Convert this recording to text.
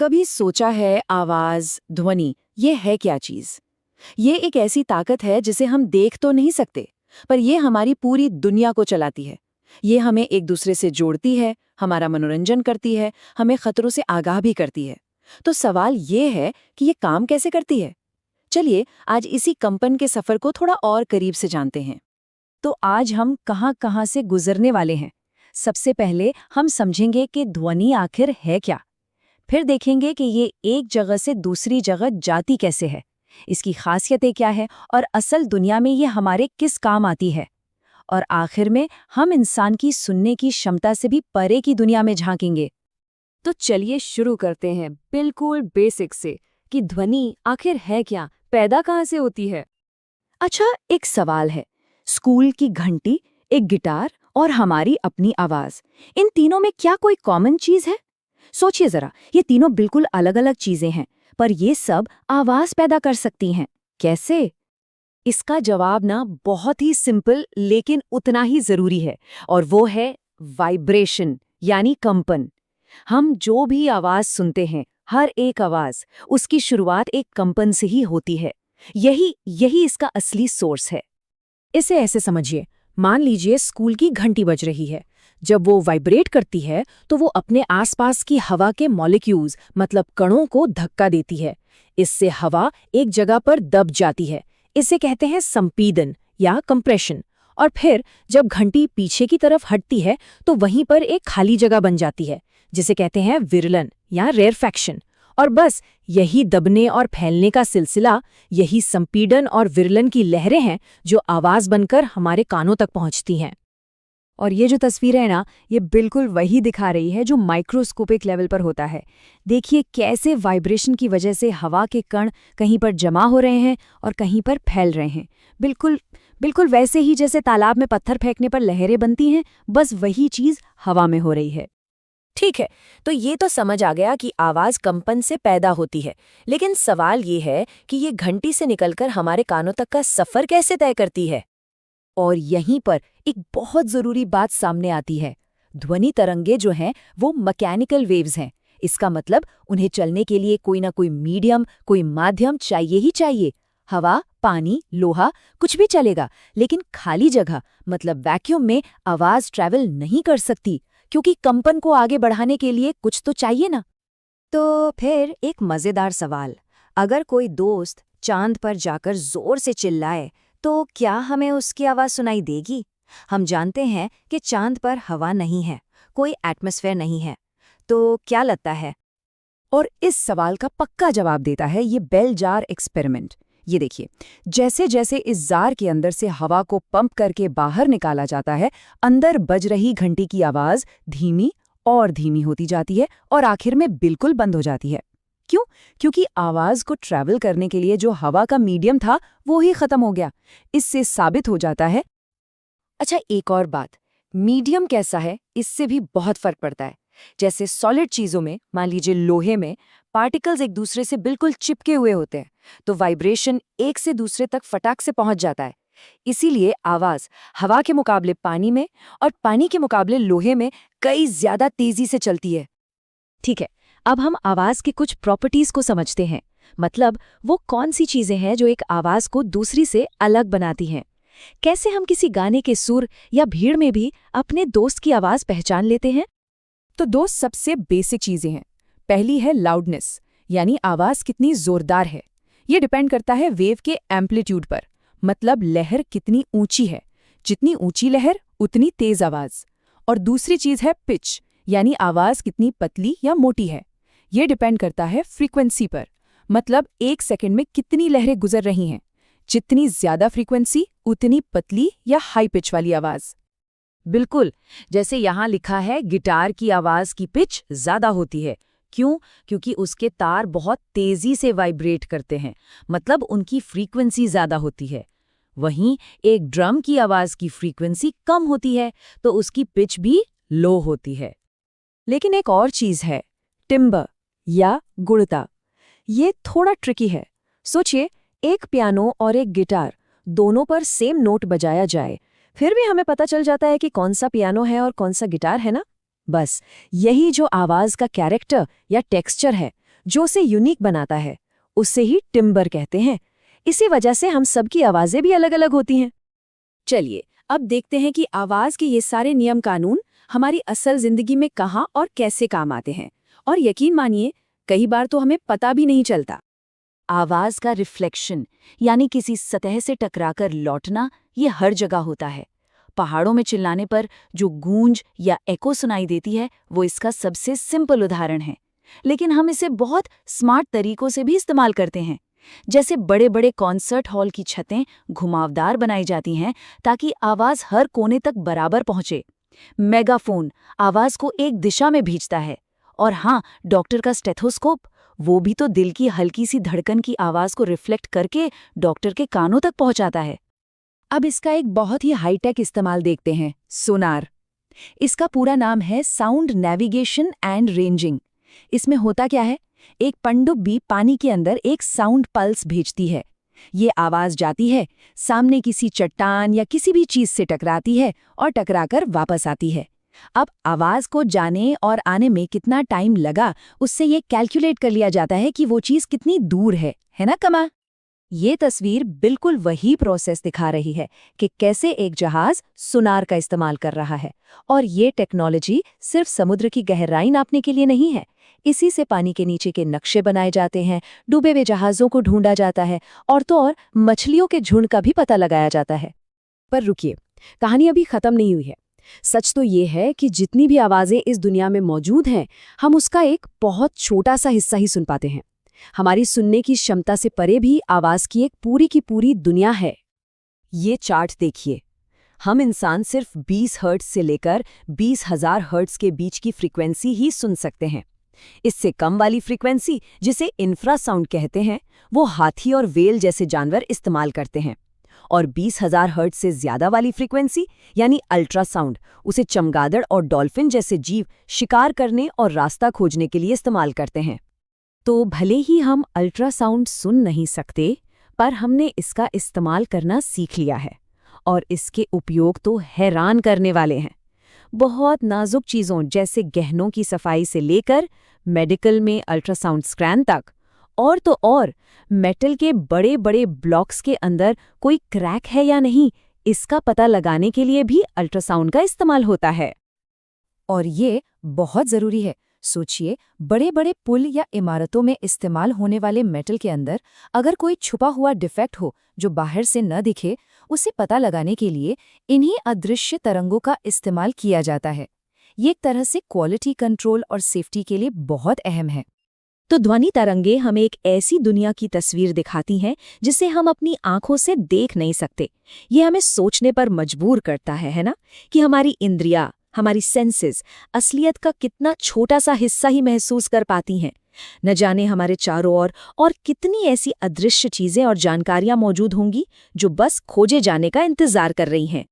कभी सोचा है आवाज, ध्वनि, ये है क्या चीज? ये एक ऐसी ताकत है जिसे हम देख तो नहीं सकते, पर ये हमारी पूरी दुनिया को चलाती है। ये हमें एक दूसरे से जोड़ती है, हमारा मनोरंजन करती है, हमें खतरों से आगाह भी करती है। तो सवाल ये है कि ये काम कैसे करती है? चलिए आज इसी कंपन के सफर को थोड़ा और करीब से जानते हैं। तो आज हम कहाँ कहाँ से गुजरने वाले हैं। सबसे पहले हम समझेंगे कि ध्वनि आखिर है क्या। फिर देखेंगे कि ये एक जगह से दूसरी जगह जाती कैसे है, इसकी खासियतें क्या है और असल दुनिया में ये हमारे किस काम आती है। और आखिर में हम इंसान की सुनने की क्षमता से भी परे की दुनिया में झांकेंगे। तो चलिए शुरू करते हैं बिल्कुल बेसिक से कि ध्वनि आखिर है क्या, पैदा कहाँ से होती है। अच्छा, एक सवाल है, स्कूल की घंटी, एक गिटार और हमारी अपनी आवाज, इन तीनों में क्या कोई कॉमन चीज है? सोचिए जरा, ये तीनों बिल्कुल अलग अलग चीजें हैं, पर ये सब आवाज पैदा कर सकती हैं। कैसे? इसका जवाब ना बहुत ही सिंपल लेकिन उतना ही जरूरी है, और वो है वाइब्रेशन यानी कंपन। हम जो भी आवाज सुनते हैं, हर एक आवाज, उसकी शुरुआत एक कंपन से ही होती है। यही यही इसका असली सोर्स है। इसे ऐसे समझिए, मान लीजिए स्कूल की घंटी बज रही है। जब वो वाइब्रेट करती है तो वो अपने आसपास की हवा के मॉलिक्यूल्स मतलब कणों को धक्का देती है। इससे हवा एक जगह पर दब जाती है। इसे कहते हैं संपीड़न या कंप्रेशन। और फिर जब घंटी पीछे की तरफ हटती है तो वहीं पर एक खाली जगह बन जाती है, जिसे कहते हैं विरलन या रेरफैक्शन। और बस यही दबने और फैलने का सिलसिला, यही संपीड़न और विरलन की लहरें हैं जो आवाज बनकर हमारे कानों तक पहुंचती हैं। और ये जो तस्वीर है ना, ये बिल्कुल वही दिखा रही है जो माइक्रोस्कोपिक लेवल पर होता है। देखिए कैसे वाइब्रेशन की वजह से हवा के कण कहीं पर जमा हो रहे हैं और कहीं पर फैल रहे हैं। बिल्कुल बिल्कुल वैसे ही जैसे तालाब में पत्थर फेंकने पर लहरें बनती हैं, बस वही चीज हवा में हो रही है। ठीक है, तो ये तो समझ आ गया कि आवाज कंपन से पैदा होती है, लेकिन सवाल ये है कि ये घंटी से निकलकर हमारे कानों तक का सफर कैसे तय करती है? और यहीं पर एक बहुत जरूरी बात सामने आती है। ध्वनि तरंगे जो हैं वो मैकेनिकल वेव्स हैं। इसका मतलब उन्हें चलने के लिए कोई ना कोई मीडियम, कोई माध्यम चाहिए ही चाहिए। हवा, पानी, लोहा, कुछ भी चलेगा, लेकिन खाली जगह मतलब वैक्यूम में आवाज ट्रैवल नहीं कर सकती, क्योंकि कंपन को आगे बढ़ाने के लिए कुछ तो चाहिए ना। तो फिर एक मजेदार सवाल, अगर कोई दोस्त चांद पर जाकर जोर से चिल्लाए तो क्या हमें उसकी आवाज सुनाई देगी? हम जानते हैं कि चांद पर हवा नहीं है, कोई एटमॉस्फेयर नहीं है। तो क्या लगता है? और इस सवाल का पक्का जवाब देता है ये बेल जार एक्सपेरिमेंट। ये देखिए, जैसे जैसे इस जार के अंदर से हवा को पंप करके बाहर निकाला जाता है, अंदर बज रही घंटी की आवाज धीमी और धीमी होती जाती है और आखिर में बिल्कुल बंद हो जाती है। क्यों? क्योंकि आवाज को ट्रैवल करने के लिए जो हवा का मीडियम था वो ही खत्म हो गया। इससे साबित हो जाता है। अच्छा, एक और बात, मीडियम कैसा है इससे भी बहुत फर्क पड़ता है। जैसे सॉलिड चीजों में, मान लीजिए लोहे में, पार्टिकल्स एक दूसरे से बिल्कुल चिपके हुए होते हैं, तो वाइब्रेशन एक से दूसरे तक फटाक से पहुंच जाता है। इसीलिए आवाज हवा के मुकाबले पानी में और पानी के मुकाबले लोहे में कई ज्यादा तेजी से चलती है। ठीक है, अब हम आवाज की कुछ प्रॉपर्टीज को समझते हैं। मतलब वो कौन सी चीजें हैं जो एक आवाज को दूसरी से अलग बनाती हैं। कैसे हम किसी गाने के सुर या भीड़ में भी अपने दोस्त की आवाज पहचान लेते हैं? तो दो सबसे बेसिक चीजें हैं। पहली है लाउडनेस, यानी आवाज कितनी जोरदार है। ये डिपेंड करता है वेव के एम्पलीट्यूड पर, मतलब लहर कितनी ऊंची है। जितनी ऊंची लहर उतनी तेज आवाज। और दूसरी चीज है पिच, यानी आवाज कितनी पतली या मोटी है। ये डिपेंड करता है फ्रीक्वेंसी पर, मतलब एक सेकंड में कितनी लहरें गुजर रही हैं। जितनी ज्यादा फ्रीक्वेंसी उतनी पतली या हाई पिच वाली आवाज। बिल्कुल, जैसे यहाँ लिखा है, गिटार की आवाज की पिच ज्यादा होती है। क्यों? क्योंकि उसके तार बहुत तेजी से वाइब्रेट करते हैं, मतलब उनकी फ्रीक्वेंसी ज्यादा होती है। वहीं एक ड्रम की आवाज की फ्रीक्वेंसी कम होती है, तो उसकी पिच भी लो होती है। लेकिन एक और चीज है, टिम्बर या गुणता। ये थोड़ा ट्रिकी है। सोचिए, एक पियानो और एक गिटार, दोनों पर सेम नोट बजाया जाए, फिर भी हमें पता चल जाता है कि कौन सा पियानो है और कौन सा गिटार है ना। बस यही जो आवाज का कैरेक्टर या टेक्सचर है, जो उसे यूनिक बनाता है उससे ही टिम्बर कहते हैं। इसी वजह से हम सबकी आवाजें भी अलग अलग होती हैं। चलिए अब देखते हैं कि आवाज के ये सारे नियम कानून हमारी असल जिंदगी में कहाँ और कैसे काम आते हैं। और यकीन मानिए, कई बार तो हमें पता भी नहीं चलता। आवाज का रिफ्लेक्शन यानी किसी सतह से टकराकर लौटना, ये हर जगह होता है। पहाड़ों में चिल्लाने पर जो गूंज या एको सुनाई देती है, वो इसका सबसे सिंपल उदाहरण है। लेकिन हम इसे बहुत स्मार्ट तरीकों से भी इस्तेमाल करते हैं। जैसे बड़े बड़े कॉन्सर्ट हॉल की छतें घुमावदार बनाई जाती हैं ताकि आवाज हर कोने तक बराबर पहुंचे। मेगाफोन आवाज को एक दिशा में भेजता है। और हाँ, डॉक्टर का स्टेथोस्कोप, वो भी तो दिल की हल्की सी धड़कन की आवाज को रिफ्लेक्ट करके डॉक्टर के कानों तक पहुंचाता है। अब इसका एक बहुत ही हाईटेक इस्तेमाल देखते हैं, सोनार। इसका पूरा नाम है साउंड नेविगेशन एंड रेंजिंग। इसमें होता क्या है, एक पनडुब्बी पानी के अंदर एक साउंड पल्स भेजती है। ये आवाज जाती है, सामने किसी चट्टान या किसी भी चीज से टकराती है और टकराकर वापस आती है। अब आवाज को जाने और आने में कितना टाइम लगा, उससे ये कैलकुलेट कर लिया जाता है कि वो चीज कितनी दूर है ना कमा। ये तस्वीर बिल्कुल वही प्रोसेस दिखा रही है कि कैसे एक जहाज सुनार का इस्तेमाल कर रहा है। और ये टेक्नोलॉजी सिर्फ समुद्र की गहराई नापने के लिए नहीं है। इसी से पानी के नीचे के नक्शे बनाए जाते हैं, डूबे हुए जहाज़ों को ढूंढा जाता है और तो और मछलियों के झुंड का भी पता लगाया जाता है। पर रुकिए, कहानी अभी खत्म नहीं हुई है। सच तो ये है कि जितनी भी आवाजें इस दुनिया में मौजूद हैं, हम उसका एक बहुत छोटा सा हिस्सा ही सुन पाते हैं। हमारी सुनने की क्षमता से परे भी आवाज की एक पूरी की पूरी दुनिया है। ये चार्ट देखिए, हम इंसान सिर्फ 20 हर्ट्ज से लेकर 20,000 हर्ट्ज के बीच की फ्रीक्वेंसी ही सुन सकते हैं। इससे कम वाली फ्रीक्वेंसी, जिसे इंफ्रासाउंड कहते हैं, वो हाथी और व्हेल जैसे जानवर इस्तेमाल करते हैं। और 20,000 हर्ट्ज से ज्यादा वाली फ्रीक्वेंसी यानी अल्ट्रासाउंड, उसे चमगादड़ और डॉल्फिन जैसे जीव शिकार करने और रास्ता खोजने के लिए इस्तेमाल करते हैं। तो भले ही हम अल्ट्रासाउंड सुन नहीं सकते, पर हमने इसका इस्तेमाल करना सीख लिया है। और इसके उपयोग तो हैरान करने वाले हैं। बहुत नाजुक चीज़ों जैसे गहनों की सफाई से लेकर मेडिकल में अल्ट्रासाउंड स्कैन तक, और तो और मेटल के बड़े बड़े ब्लॉक्स के अंदर कोई क्रैक है या नहीं, इसका पता लगाने के लिए भी अल्ट्रासाउंड का इस्तेमाल होता है। और ये बहुत ज़रूरी है। सोचिए, बड़े बड़े पुल या इमारतों में इस्तेमाल होने वाले मेटल के अंदर अगर कोई छुपा हुआ डिफेक्ट हो जो बाहर से न दिखे, उसे पता लगाने के लिए इन्हीं अदृश्य तरंगों का इस्तेमाल किया जाता है। ये एक तरह से क्वालिटी कंट्रोल और सेफ्टी के लिए बहुत अहम है। तो ध्वनि तरंगे हमें एक ऐसी दुनिया की तस्वीर दिखाती हैं जिसे हम अपनी आंखों से देख नहीं सकते। ये हमें सोचने पर मजबूर करता है ना, कि हमारी इंद्रियां, हमारी सेंसेस असलियत का कितना छोटा सा हिस्सा ही महसूस कर पाती हैं। न जाने हमारे चारों ओर और कितनी ऐसी अदृश्य चीजें और जानकारियां मौजूद होंगी जो बस खोजे जाने का इंतजार कर रही हैं।